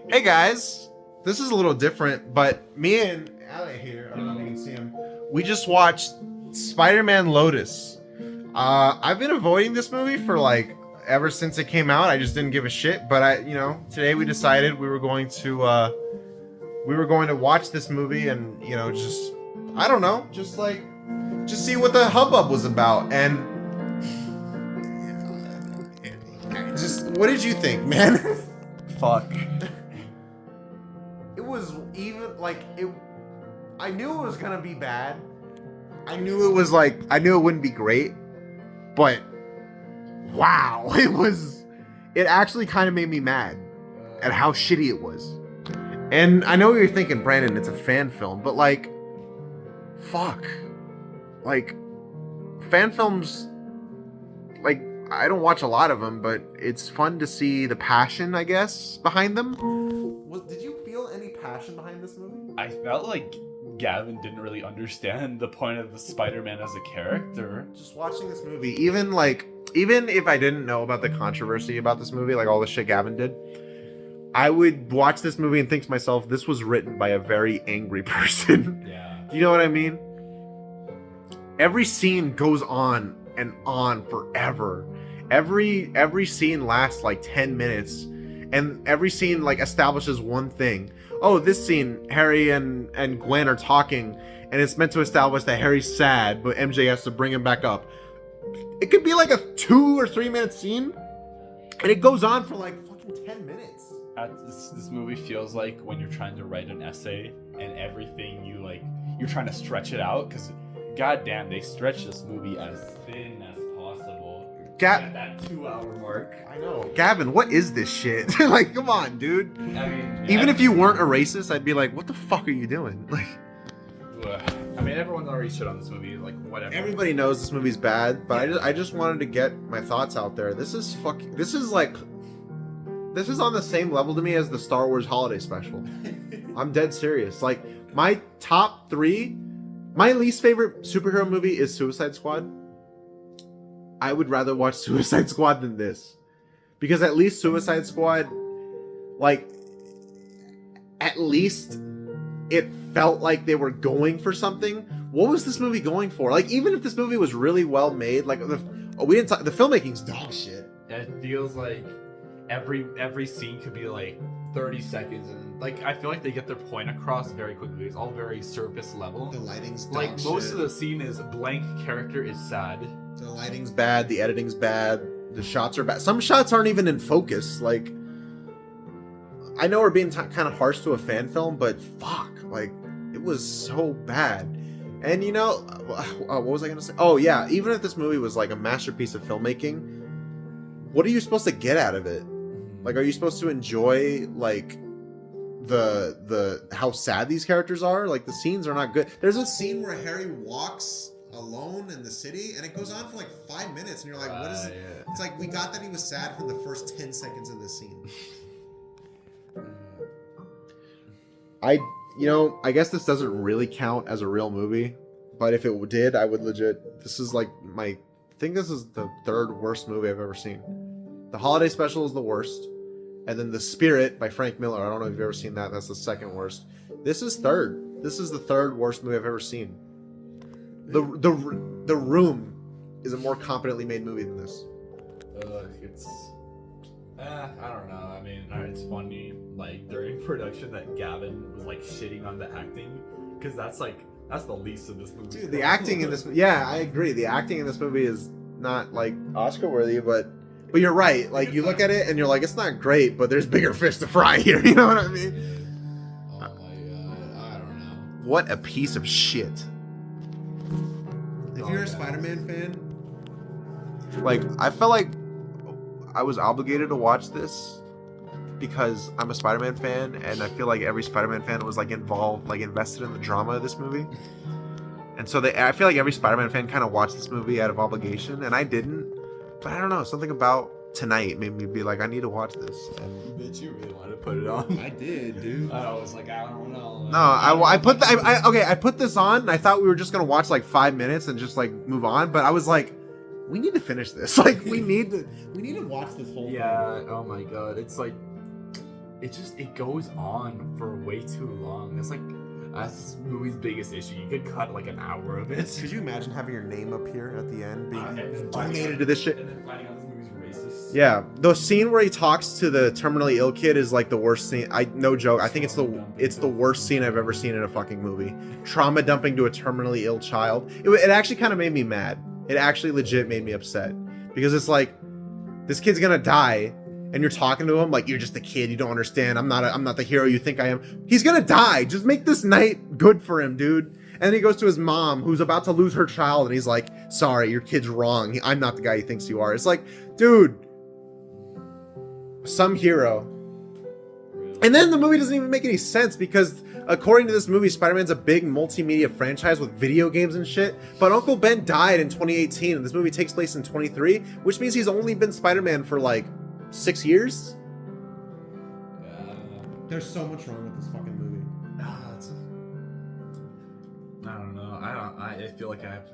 Hey guys, this is a little different, but me and Ale here, I don't know if you can see him, we just watched Spider-Man Lotus. I've been avoiding this movie for like ever since it came out. I just didn't give a shit, but today we decided we were going to watch this movie and just I don't know, just see what the hubbub was about. And just what did you think, man? Fuck. It was even like it. I knew it was gonna be bad. I knew it wouldn't be great, but wow, it was. It actually kind of made me mad at how shitty it was. And I know you're thinking, Brandon, it's a fan film, but like, fuck, like, fan films. Like, I don't watch a lot of them, but it's fun to see the passion, I guess, behind them. Did you feel any passion behind this movie? I felt like Gavin didn't really understand the point of the Spider-Man as a character. Just watching this movie, even if I didn't know about the controversy about this movie, like all the shit Gavin did, I would watch this movie and think to myself, this was written by a very angry person. Yeah. Do you know what I mean? Every scene goes on and on forever. Every scene lasts like 10 minutes, and every scene like establishes one thing. Oh, this scene, Harry and Gwen are talking, and it's meant to establish that Harry's sad, but MJ has to bring him back up. It could be like a 2 or 3 minute scene, and it goes on for like fucking 10 minutes. This movie feels like when you're trying to write an essay and everything you're trying to stretch it out, because goddamn, they stretch this movie as thin as possible. At that 2-hour mark. I know. Gavin, what is this shit? Like, come on, dude. I mean, even if you weren't a racist, I'd be like, what the fuck are you doing? Like, I mean, everyone's already shit on this movie, like, whatever. Everybody knows this movie's bad, but I just wanted to get my thoughts out there. This is on the same level to me as the Star Wars holiday special. I'm dead serious. Like, my top 3, my least favorite superhero movie is Suicide Squad. I would rather watch Suicide Squad than this. Because at least Suicide Squad, like, at least it felt like they were going for something. What was this movie going for? Like, even if this movie was really well made, like, the filmmaking's dog shit. It feels like every scene could be like 30 seconds, and like I feel like they get their point across very quickly. It's all very surface level. The lighting's dog like most shit. of the scene is blank character is sad. The lighting's bad, the editing's bad, the shots are bad. Some shots aren't even in focus. Like, I know we're being kind of harsh to a fan film, but fuck, like, it was so bad. And what was I gonna say? Oh yeah, even if this movie was like a masterpiece of filmmaking, what are you supposed to get out of it? Like, are you supposed to enjoy like the how sad these characters are? Like, the scenes are not good. There's a scene where Harry walks alone in the city, and it goes on for like 5 minutes, and you're like, what is it? Yeah. It's like, we got that he was sad from the first 10 seconds of the scene. I guess this doesn't really count as a real movie, but if it did, I would legit. This is like I think this is the 3rd worst movie I've ever seen. The holiday special is the worst, and then The Spirit by Frank Miller. I don't know if you've ever seen that. That's the 2nd worst. This is 3rd. This is the 3rd worst movie I've ever seen. The Room is a more competently made movie than this. I don't know. I mean, it's funny, like, during production that Gavin was like shitting on the acting, because that's the least of this movie. Dude, the acting in this, yeah, I agree. The acting in this movie is not like Oscar worthy, but you're right. Like, you look at it and you're like, it's not great, but there's bigger fish to fry here. You know what I mean? Oh my god, I don't know. What a piece of shit. If you're a Spider-Man fan, like, I felt like I was obligated to watch this because I'm a Spider-Man fan, and I feel like every Spider-Man fan was like involved, like invested in the drama of this movie. And so I feel like every Spider-Man fan kind of watched this movie out of obligation, and I didn't. But I don't know, something about tonight made me be like, I need to watch this. And Bitch, you really wanted to put it on. I did, dude. I was like, I don't know. No, I put this on, and I thought we were just gonna watch like 5 minutes and just like move on, but I was like, we need to finish this. Like, we need to watch this whole thing. Yeah, oh my god. It's like it goes on for way too long. That's this movie's biggest issue. You could cut like an hour of it. Could you imagine having your name appear at the end, being And then donated to this shit? And then finding out this movie's racist. Yeah, the scene where he talks to the terminally ill kid is like the worst scene. No joke. I think it's the worst scene I've ever seen in a fucking movie. Trauma dumping to a terminally ill child. It actually kind of made me mad. It actually legit made me upset because it's like this kid's gonna die, and you're talking to him like you're just a kid. You don't understand. I'm not the hero you think I am. He's gonna die. Just make this night good for him, dude. And then he goes to his mom, who's about to lose her child, and he's like, "Sorry, your kid's wrong. I'm not the guy he thinks you are." It's like, dude, some hero. And then the movie doesn't even make any sense because according to this movie, Spider-Man's a big multimedia franchise with video games and shit. But Uncle Ben died in 2018, and this movie takes place in 23, which means he's only been Spider-Man for like 6 years. There's so much wrong with this fucking movie. I don't know. I feel like I have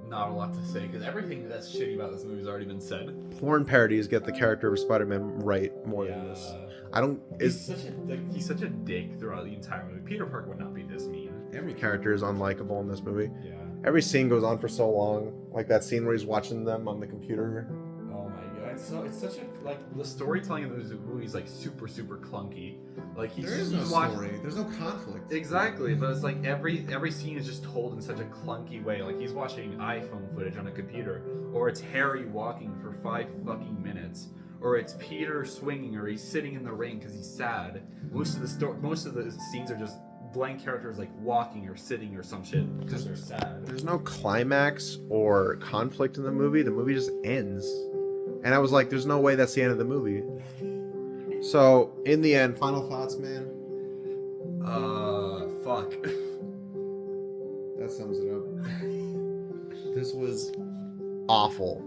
not a lot to say because everything that's shitty about this movie has already been said. Porn parodies get the character of Spider-Man right more than this. I don't. He's such a dick throughout the entire movie. Peter Parker would not be this mean. Every character is unlikable in this movie. Yeah. Every scene goes on for so long, like that scene where he's watching them on the computer. Oh my god, it's such a like the storytelling of the movie is like super clunky. Like There is no story. There's no conflict. Exactly, but it's like every scene is just told in such a clunky way. Like he's watching iPhone footage on a computer, or it's Harry walking for 5 fucking minutes, or it's Peter swinging, or he's sitting in the ring because he's sad. Most of the scenes are just blank characters like walking or sitting or some shit because they're sad. There's no climax or conflict in the movie. The movie just ends. And I was like, there's no way that's the end of the movie. So, in the end, final thoughts, man? Fuck. That sums it up. This was awful.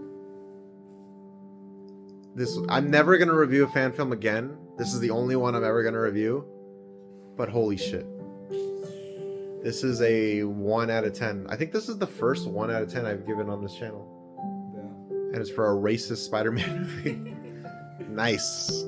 I'm never going to review a fan film again. This is the only one I'm ever going to review. But holy shit. This is a 1 out of 10. I think this is the first 1 out of 10 I've given on this channel. Yeah. And it's for a racist Spider-Man movie. Nice.